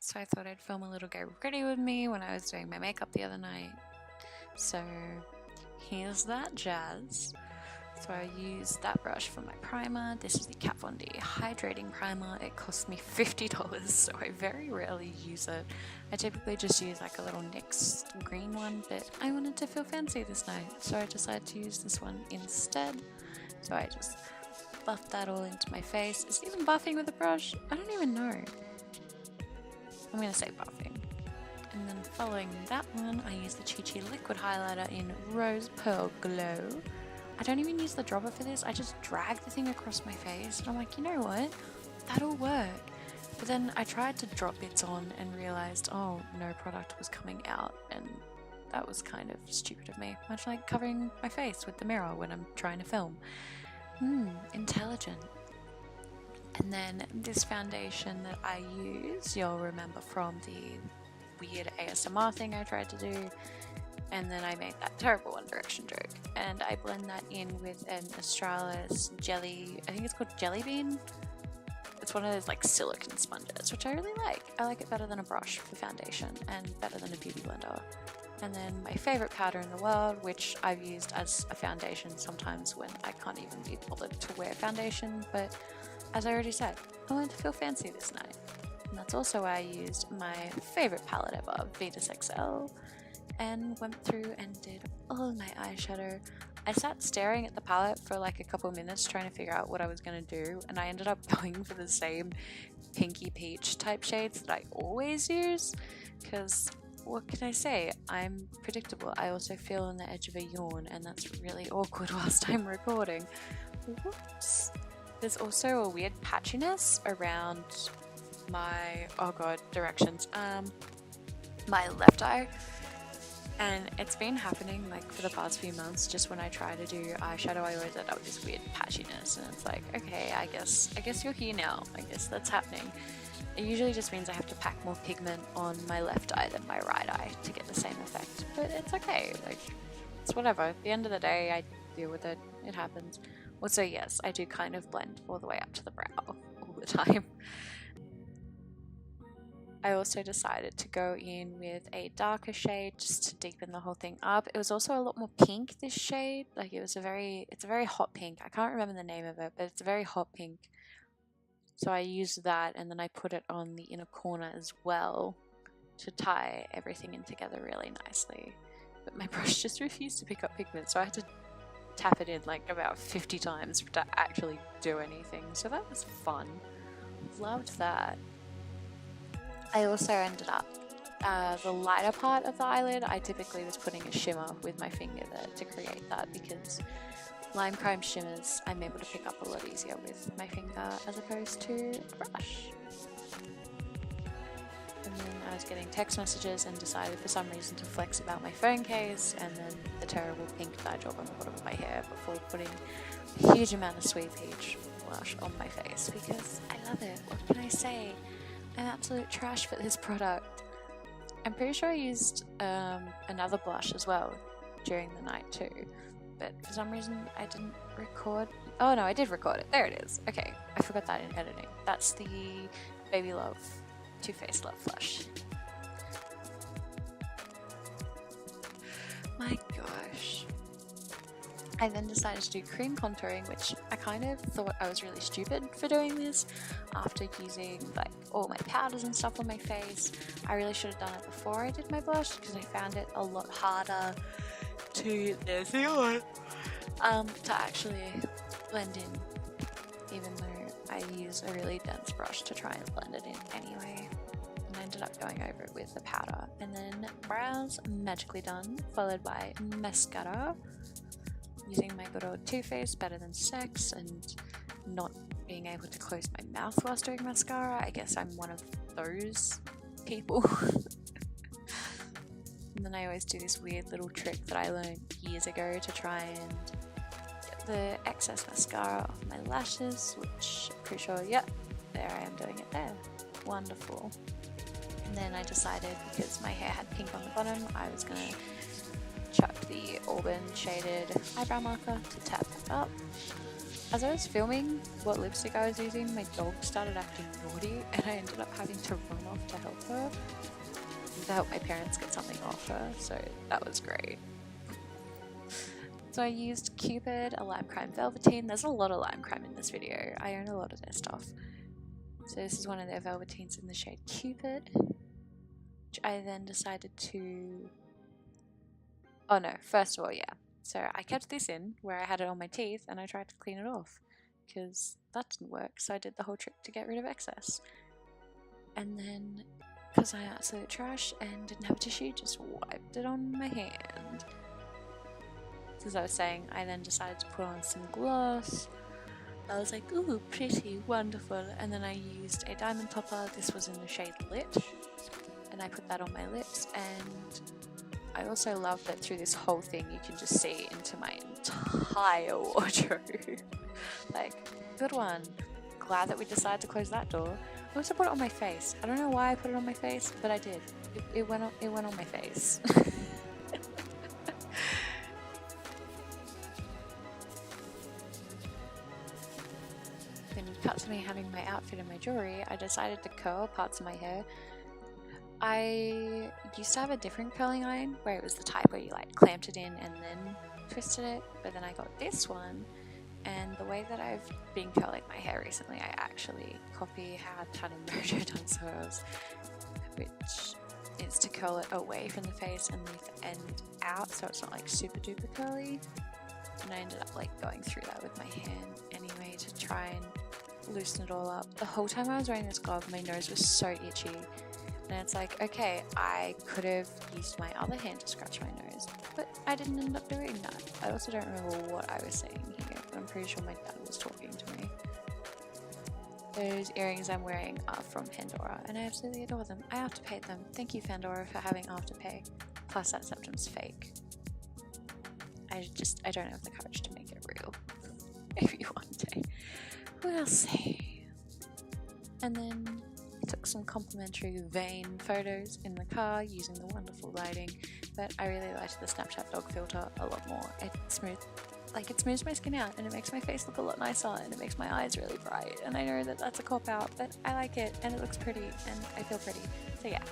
night, so I thought I'd film a little get ready with me when I was doing my makeup the other night. So here's that jazz. So I used that brush for my primer. This is the Kat Von D Hydrating Primer. It cost me $50, so I very rarely use it. I typically just use like a little NYX green one, but I wanted to feel fancy this night, so I decided to use this one instead. So I just buffed that all into my face. Is it even buffing with a brush? I don't even know. I'm gonna say buffing. And then following that one, I use the Chi Chi liquid highlighter in Rose Pearl Glow. I don't even use the dropper for this, I just drag the thing across my face and I'm like, you know what, that'll work. But then I tried to drop bits on and realized, oh, no product was coming out, and that was kind of stupid of me. Much like covering my face with the mirror when I'm trying to film. Intelligent. And then this foundation that I use, you'll remember from the weird ASMR thing I tried to do. And then I made that terrible One Direction joke. And I blend that in with an Australis jelly, I think it's called Jelly Bean. It's one of those like silicone sponges, which I really like. I like it better than a brush for foundation and better than a beauty blender. And then my favorite powder in the world, which I've used as a foundation sometimes when I can't even be bothered to wear foundation. But as I already said, I wanted to feel fancy this night. And that's also why I used my favorite palette ever, Venus XL. And went through and did all my eyeshadow. I sat staring at the palette for like a couple minutes trying to figure out what I was going to do, and I ended up going for the same pinky peach type shades that I always use, because what can I say, I'm predictable. I also feel on the edge of a yawn, and that's really awkward whilst I'm recording. Whoops. There's also a weird patchiness around my, oh god, directions, my left eye. And it's been happening like for the past few months. Just when I try to do eyeshadow, I always end up with this weird patchiness, and it's like, okay, I guess you're here now. I guess that's happening. It usually just means I have to pack more pigment on my left eye than my right eye to get the same effect. But it's okay. Like, it's whatever. At the end of the day, I deal with it. It happens. Also, yes, I do kind of blend all the way up to the brow all the time. I also decided to go in with a darker shade just to deepen the whole thing up. It was also a lot more pink, this shade. Like, it's a very hot pink. I can't remember the name of it, but it's a very hot pink. So I used that, and then I put it on the inner corner as well to tie everything in together really nicely. But my brush just refused to pick up pigment, so I had to tap it in like about 50 times to actually do anything. So that was fun. Loved that. I also ended up, the lighter part of the eyelid, I typically was putting a shimmer with my finger there to create that, because lime crime shimmers I'm able to pick up a lot easier with my finger as opposed to a brush. And then I was getting text messages and decided for some reason to flex about my phone case, and then the terrible pink that I drop on the bottom of my hair before putting a huge amount of Sweet Peach blush on my face, because I love it. What can I say? I'm absolute trash for this product. I'm pretty sure I used another blush as well during the night too, but for some reason I didn't record. Oh no, I did record it. There it is. Okay, I forgot that in editing. That's the Baby Love Too Faced Love Flush. My gosh. I then decided to do cream contouring, which I kind of thought I was really stupid for doing this after using like all my powders and stuff on my face. I really should have done it before I did my blush, because I found it a lot harder to actually blend in, even though I use a really dense brush to try and blend it in anyway. And I ended up going over it with the powder. And then brows magically done, followed by mascara. Using my good old Too Faced Better Than Sex, and not being able to close my mouth whilst doing mascara. I guess I'm one of those people. And then I always do this weird little trick that I learned years ago to try and get the excess mascara off my lashes, which I'm pretty sure, yep, there I am doing it there. Wonderful. And then I decided, because my hair had pink on the bottom, I was going to chuck the Auburn shaded eyebrow marker to tap it up. as I was filming what lipstick I was using, my dog started acting naughty and I ended up having to run off to help her. To help my parents get something off her, so that was great. So I used Cupid, a lime crime velveteen. There's a lot of lime crime in this video. I own a lot of their stuff. So this is one of their velveteens in the shade Cupid, which I then decided to... Oh no, first of all, yeah. So I kept this in where I had it on my teeth and I tried to clean it off because that didn't work, so I did the whole trick to get rid of excess. And then, because I absolute trash and didn't have a tissue, just wiped it on my hand. As I was saying, I then decided to put on some gloss. I was like, ooh, pretty, wonderful. And then I used a diamond topper. This was in the shade Lit. And I put that on my lips. And I also love that through this whole thing, you can just see into my entire wardrobe. Like, good one. Glad that we decided to close that door. I also put it on my face. I don't know why I put it on my face, but I did. It went on my face. Then cut to me having my outfit and my jewelry, I decided to curl parts of my hair. I used to have a different curling iron where it was the type where you like clamped it in and then twisted it, but then I got this one, and the way that I've been curling my hair recently, I actually copy how Tani Mojo does hers, which is to curl it away from the face and leave the end out so it's not like super duper curly. And I ended up like going through that with my hand anyway to try and loosen it all up. The whole time I was wearing this glove, my nose was so itchy. And it's like, okay, I could have used my other hand to scratch my nose, but I didn't end up doing that. I also don't remember what I was saying here, but I'm pretty sure my dad was talking to me. Those earrings I'm wearing are from Pandora, and I absolutely adore them. I afterpaid them. Thank you, Pandora, for having Afterpay. Plus that septum's fake. I don't have the courage to make it real. Maybe one day. We'll see. And then I took some complimentary vein photos in the car using the wonderful lighting, but I really liked the Snapchat dog filter a lot more. It smooths my skin out and it makes my face look a lot nicer and it makes my eyes really bright, and I know that that's a cop out, but I like it and it looks pretty and I feel pretty. So yeah.